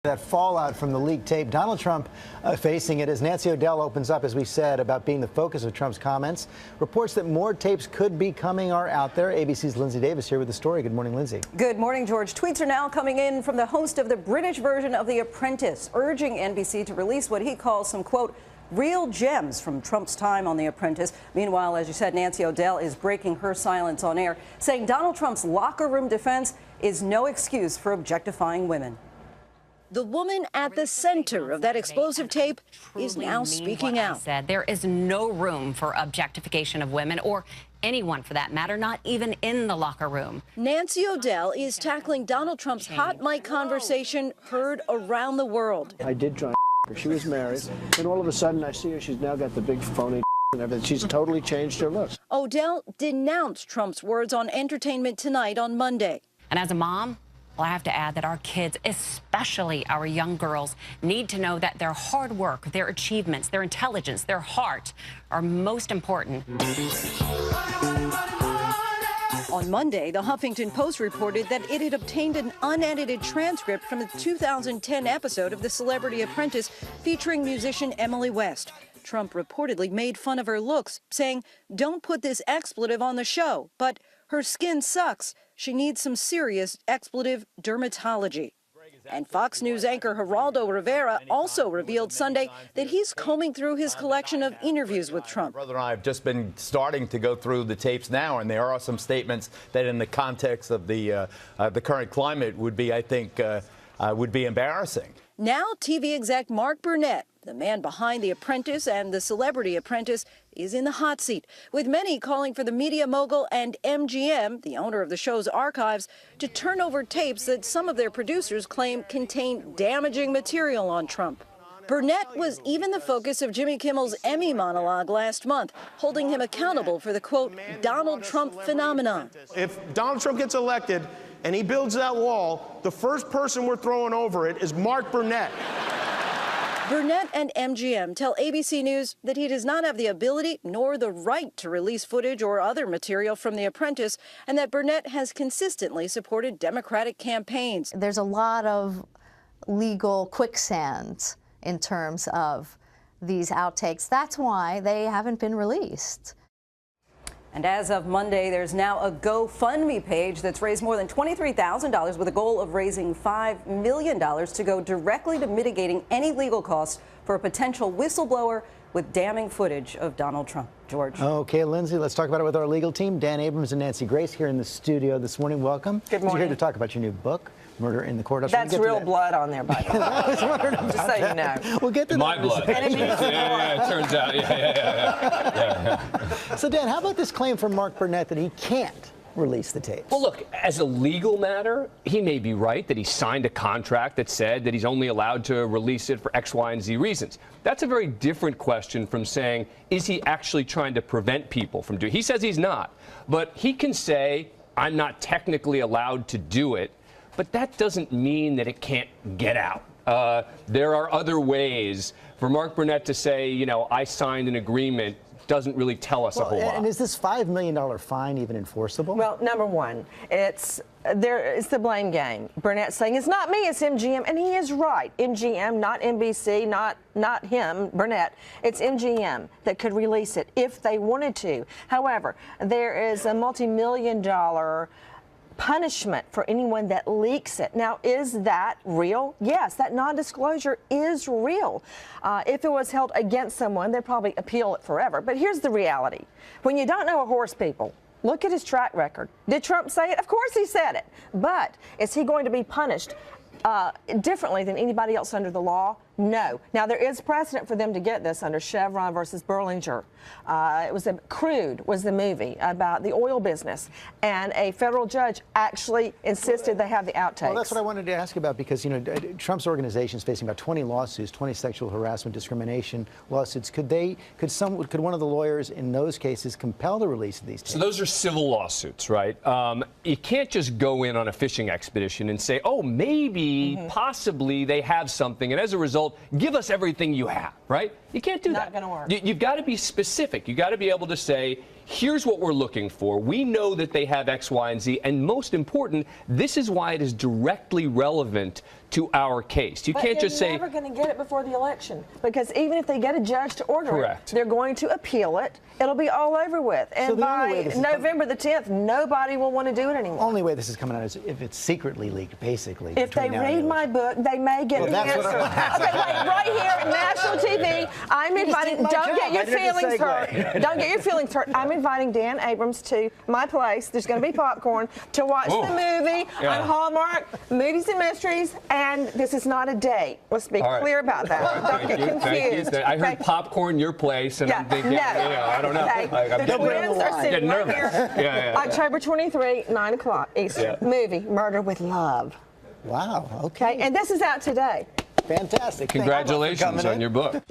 That fallout from the leaked tape, Donald Trump facing it as Nancy O'Dell opens up, as we said, about being the focus of Trump's comments. Reports that more tapes could be coming are out there. ABC's Lindsay Davis here with the story. Good morning, Lindsay. Good morning, George. Tweets are now coming in from the host of the British version of The Apprentice, urging NBC to release what he calls some, quote, real gems from Trump's time on The Apprentice. Meanwhile, as you said, Nancy O'Dell is breaking her silence on air, saying Donald Trump's locker room defense is no excuse for objectifying women. The woman at the center of that explosive tape is now speaking out. There is no room for objectification of women or anyone for that matter, not even in the locker room. Nancy O'Dell is tackling Donald Trump's hot mic conversation heard around the world. I did try her. She was married, and all of a sudden I see her. She's now got the big phony and everything. She's totally changed her look. O'Dell denounced Trump's words on Entertainment Tonight on Monday. And as a mom, well, I have to add that our kids, especially our young girls, need to know that their hard work, their achievements, their intelligence, their heart are most important. On Monday, the Huffington Post reported that it had obtained an unedited transcript from the 2010 episode of The Celebrity Apprentice featuring musician Emily West. Trump reportedly made fun of her looks, saying, "Don't put this expletive on the show," but her skin sucks. She needs some serious expletive dermatology. And Fox News anchor Geraldo Rivera also revealed Sunday that he's combing through his collection of interviews with Trump. My brother and I have just been starting to go through the tapes now, and there are some statements that in the context of the current climate would be, I think, would be embarrassing. Now TV exec Mark Burnett, the man behind The Apprentice and The Celebrity Apprentice, is in the hot seat, with many calling for the media mogul and MGM, the owner of the show's archives, to turn over tapes that some of their producers claim contain damaging material on Trump. Burnett was even the focus of Jimmy Kimmel's Emmy monologue last month, holding him accountable for the, quote, Donald Trump phenomenon. If Donald Trump gets elected and he builds that wall, the first person we're throwing over it is Mark Burnett. Burnett and MGM tell ABC News that he does not have the ability nor the right to release footage or other material from The Apprentice, and that Burnett has consistently supported Democratic campaigns. There's a lot of legal quicksand in terms of these outtakes. That's why they haven't been released. And as of Monday, there's now a GoFundMe page that's raised more than $23,000 with a goal of raising $5 million to go directly to mitigating any legal costs for a potential whistleblower with damning footage of Donald Trump. George. Okay, Lindsay, let's talk about it with our legal team. Dan Abrams and Nancy Grace here in the studio this morning. Welcome. Good morning. You're here to talk about your new book, Murder in the Courthouse. That's real blood on there, by the way. Just so you know. We'll get to my that. blood. Yeah, it turns out. Yeah. So, Dan, how about this claim from Mark Burnett that he can't release the tapes? Well, look, as a legal matter, he may be right that he signed a contract that said that he's only allowed to release it for X, Y, and Z reasons. That's a very different question from saying, is he actually trying to prevent people from doing it? He says he's not. But he can say, I'm not technically allowed to do it. But that doesn't mean that it can't get out. There are other ways for Mark Burnett to say, you know, I signed an agreement, doesn't really tell us a whole lot. And is this $5 million fine even enforceable? Well, number one, it's the blame game. Burnett's saying it's not me, it's MGM, and he is right. MGM, not NBC, not him, Burnett. It's MGM that could release it if they wanted to. However, there is a multi-million-dollar punishment for anyone that leaks it. Now, is that real? Yes, that non-disclosure is real. If it was held against someone, they'd probably appeal it forever. But here's the reality. When you don't know a horse, people, look at his track record. Did Trump say it? Of course he said it. But is he going to be punished differently than anybody else under the law? No. Now, there is precedent for them to get this under Chevron versus Berlinger. It was Crude was the movie about the oil business, and a federal judge actually insisted they have the outtakes. Well, that's what I wanted to ask about, because, you know, Trump's organization is facing about 20 lawsuits, 20 sexual harassment, discrimination lawsuits. Could one of the lawyers in those cases compel the release of these tapes? So those are civil lawsuits, right? You can't just go in on a fishing expedition and say, oh, maybe, possibly they have something, and as a result, give us everything you have, right? You can't do that. Not going to work. You've got to be specific. You've got to be able to say, here's what we're looking for. We know that they have X, Y, and Z. And most important, this is why it is directly relevant to our case. You But can't just they're say, never going to get it before the election, because even if they get a judge to order Correct. it, they're going to appeal it. It'll be all over with. And the only way by this is November the 10th, nobody will want to do it anymore. Only way this is coming out is if it's secretly leaked, basically. If they between now and read the my book, they may get the that's answer. what I Okay, wait, right here at national TV, I'm inviting, did my don't job. get your I did the feelings segue. hurt. Don't get your feelings hurt. I'm inviting Dan Abrams to my place. There's going to be popcorn to watch Ooh. the movie Yeah. on Hallmark, Movies and Mysteries, and this is not a date. Let's be All right. clear about that. Don't get confused. I heard okay? popcorn your place, and I'm thinking, no. I don't know. Okay. Like, I'm The twins are sitting getting right nervous. here. Yeah. October 23, 9 o'clock Eastern. Yeah. Movie, Murder with Love. Wow. Okay. Okay, and this is out today. Fantastic. Congratulations Thank you for coming on in. your book.